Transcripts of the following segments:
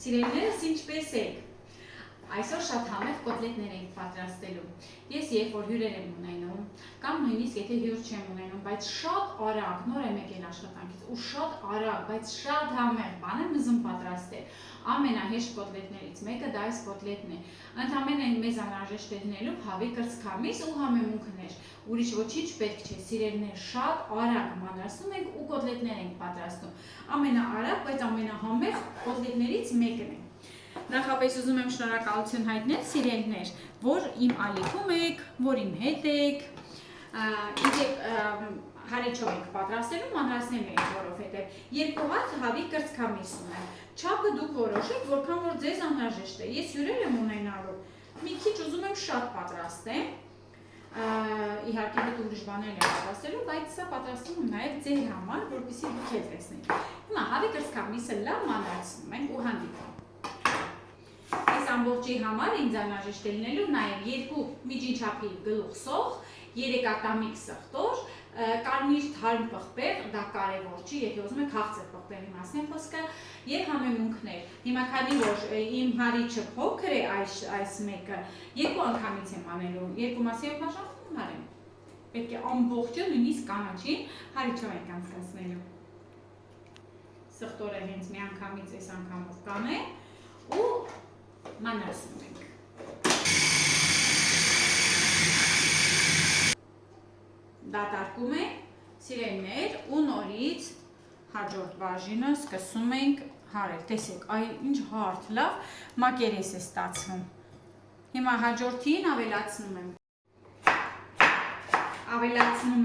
Սիրելիներս, ինչպես եք։ Այսօր շատ համեղ կոտլետներ ենք պատրաստելու։ Ես երբ որ հյուրեր եմ ունենում, կամ նույնիսկ եթե հյուր չեմ ունենում, բայց շատ արագ, նոր եմ եկել աշխատանքից ու շատ արագ, բայց շատ համեղ բան եմ ուզում պատրաստել, ամենահեշտ կոտլետներից մեկը դա այս կոտլետն է։ Ընդամենը մեզ անհրաժեշտ է դնելու հավի կրծքամիս ու համեմունքներ։ Ուրիշ ոչինչ պետք չէ, սիրելիներ, շատ արագ մանրացնում ենք ու կոտլետներ ենք պատրաստում։ Ամենաարագ, բայց ամենահամեղ կոտլետներից մեկն է։ Նախապես ուզում եմ շնորհակալություն հայտնել սիրելիներ, որ իմ ալիքում եք, որ իմ հետ եք, հարիչով եք պատրաստելու, մանրացնելու եք, որովհետև երկու հատ հավի կրծքամիս ունեմ։ Չափը դուք որոշեք, որքան որ ձեզ անհրաժեշտ է։ Ես հյուրեր եմ ունենալու, մի քիչ ուզում եմ շատ պատրաստեմ, իհարկե հետ ուրիշ բաներ եմ պատրաստելու, բայց սա պատրաստում եմ նաև ձեր համար, որպեսզի դուք հետ տեսնեք։ Հիմա հավի կրծքամիսը լավ մանրացնում ենք ու հանդիպում։ Այս ամբողջի համար ինձ անհրաժեշտ է լինելու նաև 2 միջին չափի գլուխսող, 3 ատամիկ սխտոր, կարմիր թարմ պղպեղ, դա կարևոր չի, եթե ուզում եք քաղցր պղպեղի մասն է խոսքը, եւ համեմունքներ։ Հիմա քանի որ իմ հարիչը փոքր է այս մեկը, 2 անգամից եմ անելու, 2 մասի բաժանում արեմ։ Պետք է ամբողջը նույնիսկ կանաչին հարիչով ենք անցկացնելու։ Սխտորը հենց մի անգամից այս անգամով կանեմ ու մանրացնում ենք։ Դատարկում ենք, սիրելիներ, ու նորից հաջորդ բաժինը սկսում ենք հարել։ Տեսեք, այ ինչ հարթ լավ մակերես է ստացվում։ Հիմա հաջորդին ավելացնում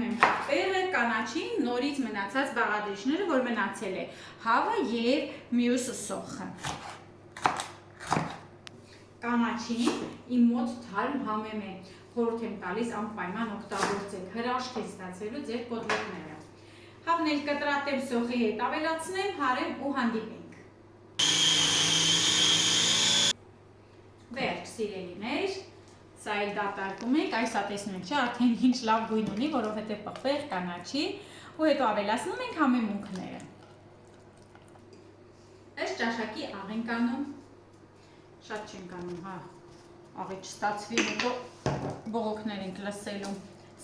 եմ պղպեղը, կանաչին, նորից մնացած բաղադրիչները, որ մնացել է հավը եւ մյուս սոխը։ Կանաչին իմ մոտ թարմ համեմ է, խորհուրդ եմ տալիս անպայման օգտագործեք, հրաշք է ստացելու ձեր կոտլետները։ Հավն էլ կտրատեմ սոխի հետ, ավելացնեմ, հարեմ ու հանդիպենք։ Վերջ, սիրելիներ, սա էլ դատարկում ենք, այսա տեսնում եք, չէ, արդեն ինչ լավ գույն ունի, որովհետև պղպեղ, կանաչի, ու հետո ավելացնում ենք համեմունքները։ Ըստ ճաշակի աղ ենք անում, շատ չենք անում, հա, աղի չստացվի, հետո բողոքներ ենք լսելու,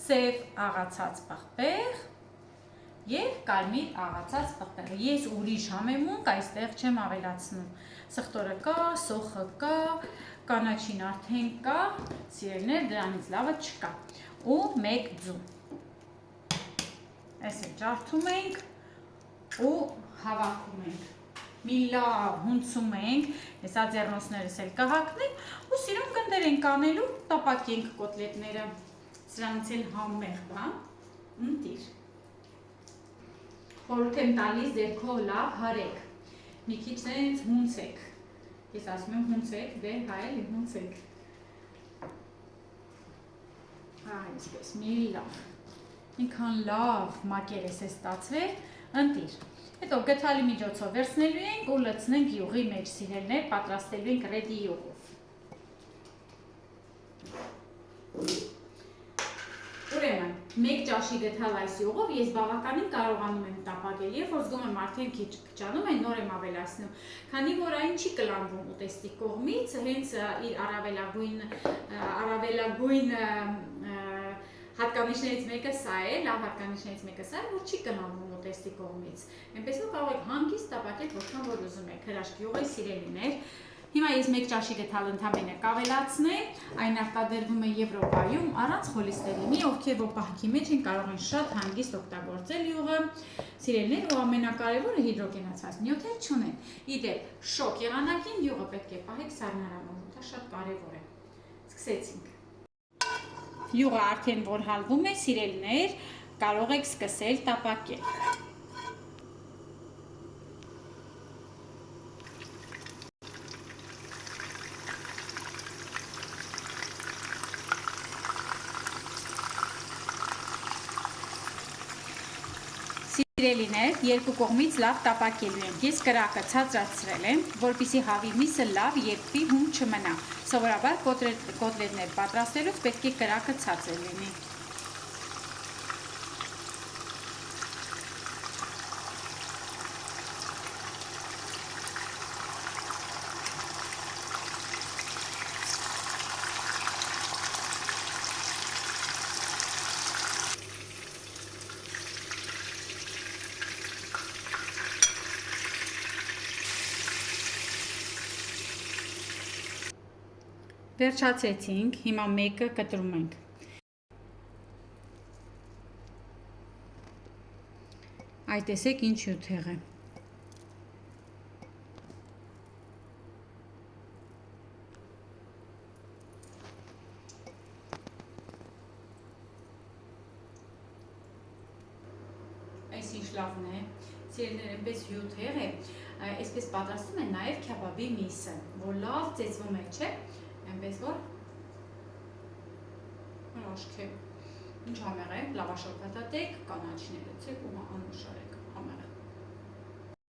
սև աղացած պղպեղ և կարմիր աղացած պղպեղ։ Ես ուրիշ համեմունք այստեղ չեմ ավելացնում, սխտորը կա, սոխը կա, կանաչին արդեն կա, սիրելիներ, դրանից լավը չկա, ու մեկ ձու։ Այս է ջարդում ենք ու հավաքում ենք։ Մի լավ հունցում ենք, հեսա ձեռնոցներս էլ կհակնենք ու սիրուն գնդեր ենք անելու, տապակենք կոտլետները, սրանից էլ համեղ բան, ընտիր։ Խորհուրդ եմ տալիս ձեռքով լավ հարեք, մի քիչ սենց հունցեք, ես ասում եմ հունցեք, դե հա էլի հունցեք, այսպես մի լավ, ինքան լավ մակերես է ստացվել, ընտիր։ Հետո գթալի միջոցով վերցնելու ենք ու լցնենք յուղի մեջ, սիրելիներ, պատրաստելու ենք ռեդի յուղով։ Ուրեմն, 1 ճաշի գթալ այս յուղով ես բավականին կարողանում եմ տապակել, երբ որ զգում եմ արդեն քիչ քչանում է, նոր եմ ավելացնում, քանի որ այն չի կլանվում ուտեստի կողմից, հենց իր առավելագույն հատկանիշներից մեկը սա է, լավ հատկանիշներից մեկը սա է, որ չի կլանվում ուտեստի կողմից։ Այնպես որ կարող եք հանգիստ տապակել, որքան որ ուզում եք, հրաշք յուղ է, սիրելիներ։ Հիմա ես 1 ճաշի գթալ ընդամենը կավելացնեմ, այն արտադրվում է Եվրոպայում առանց խոլեստերինի, ովքեր որ պահքի մեջ են կարող են շատ հանգիստ օգտագործել յուղը, սիրելիներ, ու ամենակարևորը հիդրոգենացված նյութեր չունեն։ Իդեպ, շոկ եղանակին յուղը պետք է պահեք սառնարանում, դա շատ կարևոր է։ Սկսեցինք։ Յուղը արդեն որ հալվում է, սիրելիներ, կարող եք սկսել տապակել։ Սիրելիներ, երկու կողմից լավ տապակելու ենք։ Ես կրակը ցածրացրել եմ, որպեսզի հավի միսը լավ երբի հում չմնա։ Սովորաբար կոտլետներ պատրաստելուց պետք է կրակը ցածր լինի։ Վերջացեցինք, հիմա մեկը կտրում ենք։ Այ տեսեք ինչ հյութեղ է։ Այս ինչ լավն է, սիրելիներ, այնպես հյութեղ է, այսպես պատրաստում են նաև քյաբաբի միսը, որ լավ ծեծվում է, չէ՞, այնպես որ աշք է, ինչ համեղ է, լավաշորփաթաթեք, կանաչին է լցեք ու